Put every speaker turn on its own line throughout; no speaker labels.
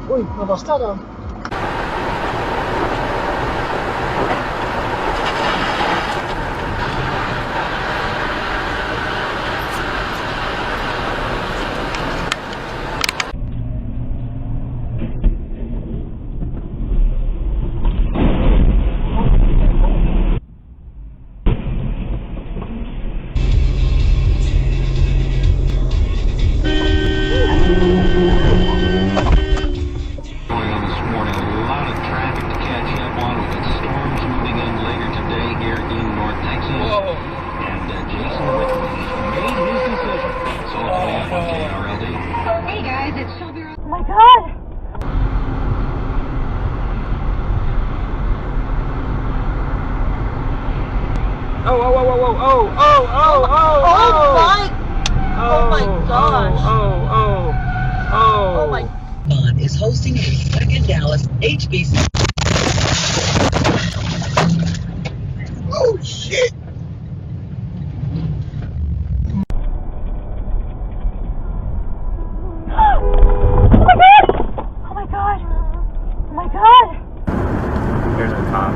Uy, nabastada.
Is hosting a second Dallas HBC. Oh shit!
Oh my god! Oh my god!
There's a cop.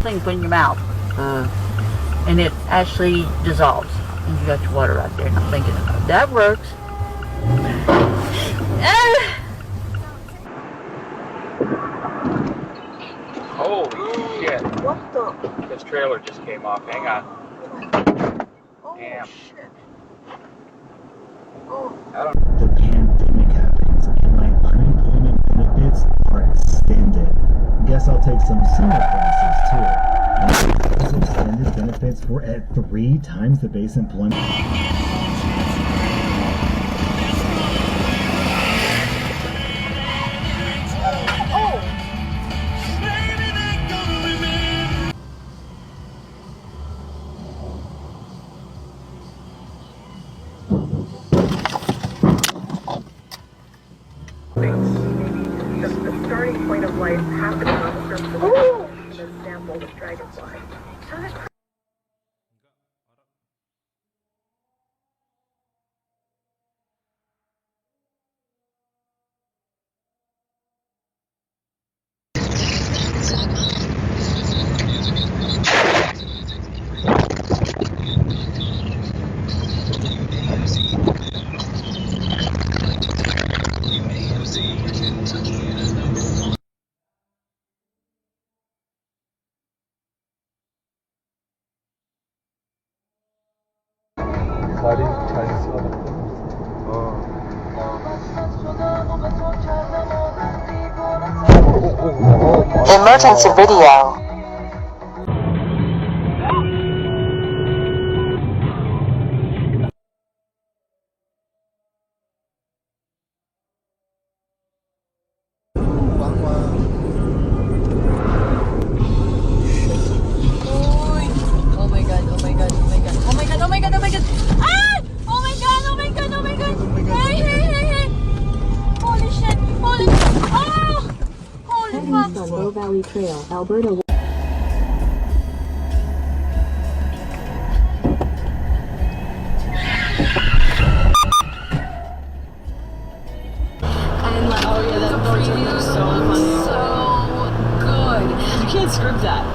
Thing put in your mouth, and it actually dissolves. And you got your water right there. And I'm thinking, that works.
Holy shit.
What the?
This trailer just came off. Hang on.
Oh,
Damn.
shit. Oh.
The pandemic happens and my unemployment benefits are extended. Guess I'll take some summer classes too. Those extended benefits were at 3 times the base employment.
The starting point of life happening on the surface of the an example of dragonfly. So this
Emergency video.
Low Valley Trail, Alberta.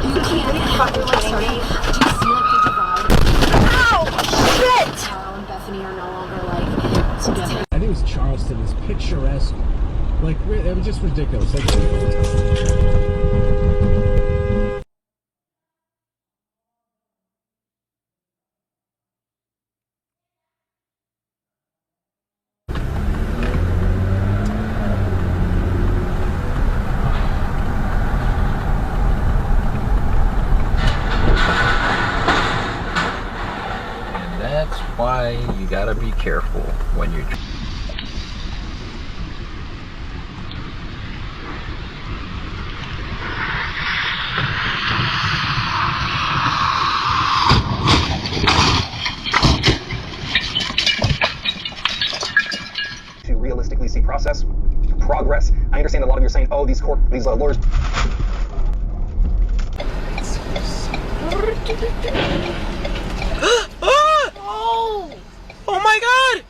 You can't fucking kidding me. Do you see like the divide? Ow! Shit! Carl and Bethany are no longer like together.
I think it was Charleston. It's picturesque. Like, it was just ridiculous. Like,
That's why you gotta be careful when you're
to realistically see progress. I understand a lot of you are saying, oh, these lawyers.
Oh my God!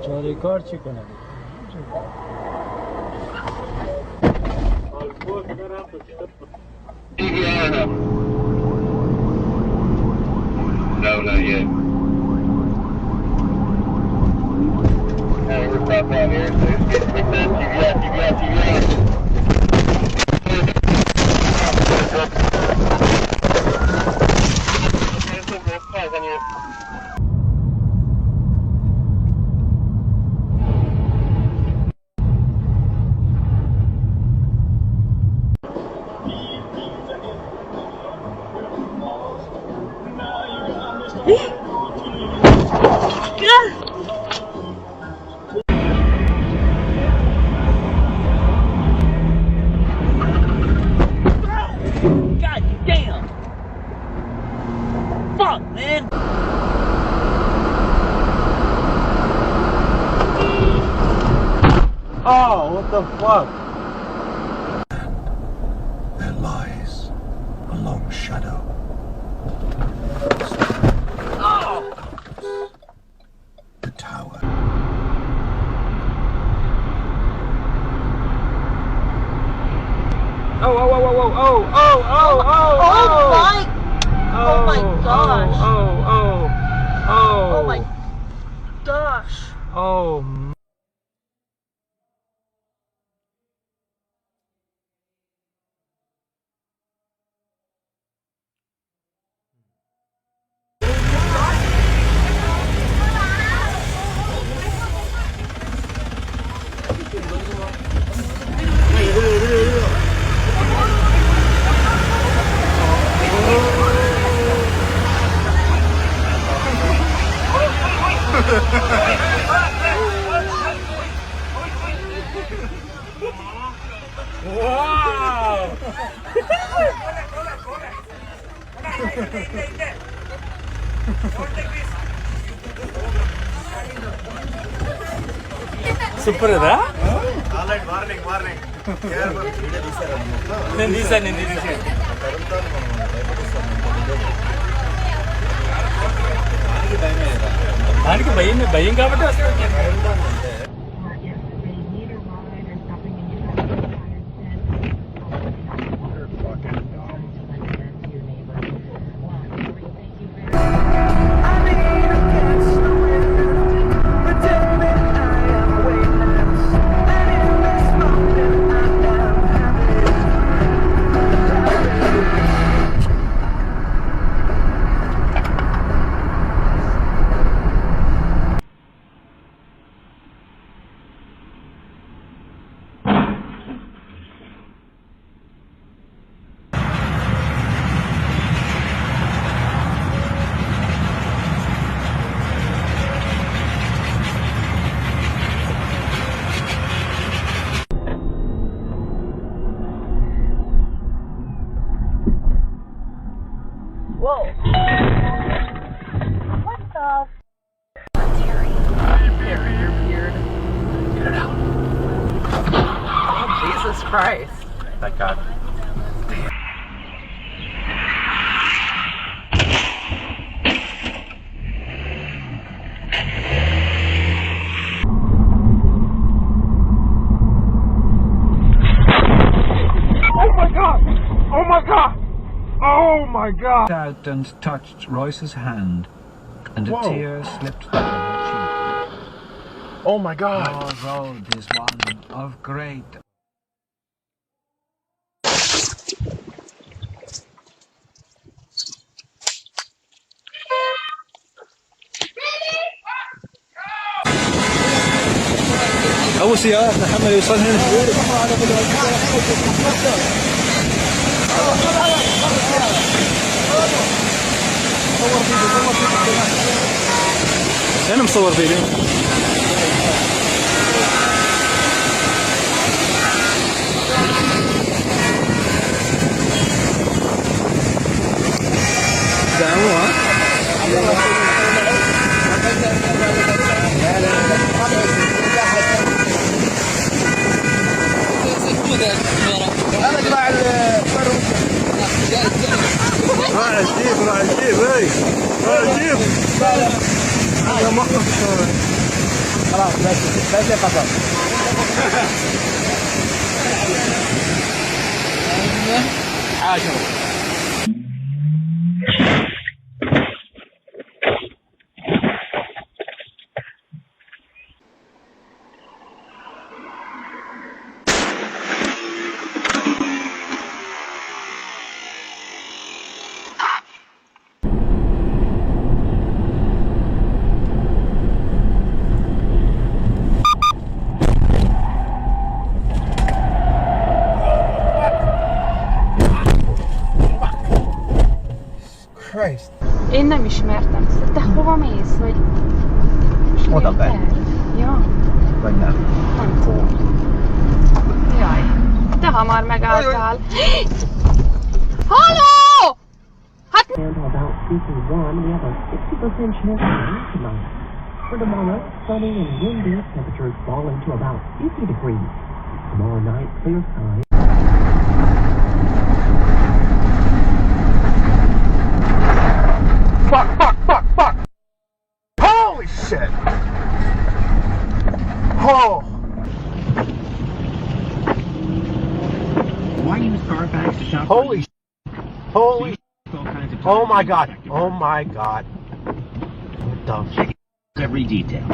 جاری کار چی کنه؟
No, not yet. Hey, we're stopped out here. TVI.
God damn! Fuck, man!
Oh, what the fuck?
There lies a long shadow. The tower.
Oh my gosh!
Oh
my gosh!
Oh. Wow! Super ada?
Warning. నేను తీసాను దానికి భయం కాబట్టి వస్తుంది.
Whoa. What the? Terry, you're weird.
Get it out.
Oh, Jesus Christ.
Thank God.
Oh my god! Oh my god! Oh my god!
Out and touched Royce's hand, and a tear slipped down her cheek.
Oh my god!
Your road is one of great.
أول سيارة محمد يوصل هنا. أنا مصور فيديو. دعوة.
انا اجمع
راح الجيب راح الجيب هاي راح الجيب يا مخك
خلاص بس قطر
عاشر
Christ.
Én nem ismertem. Te hova mész? Vagy...
Oda be.
Ja,
Vagy nem.
nem tudom. Jaj. De hamar megálltál. Halló! Hát...
About speaking warm, we have a 60% chance of rain tonight. For tomorrow, sunny and windy, temperatures falling to about 50 degrees. Tomorrow night, clear skies.
Fuck! Holy shit! Oh!
Why use Carfax to shop?
Holy Oh my god! Oh my god! What the?
Every detail.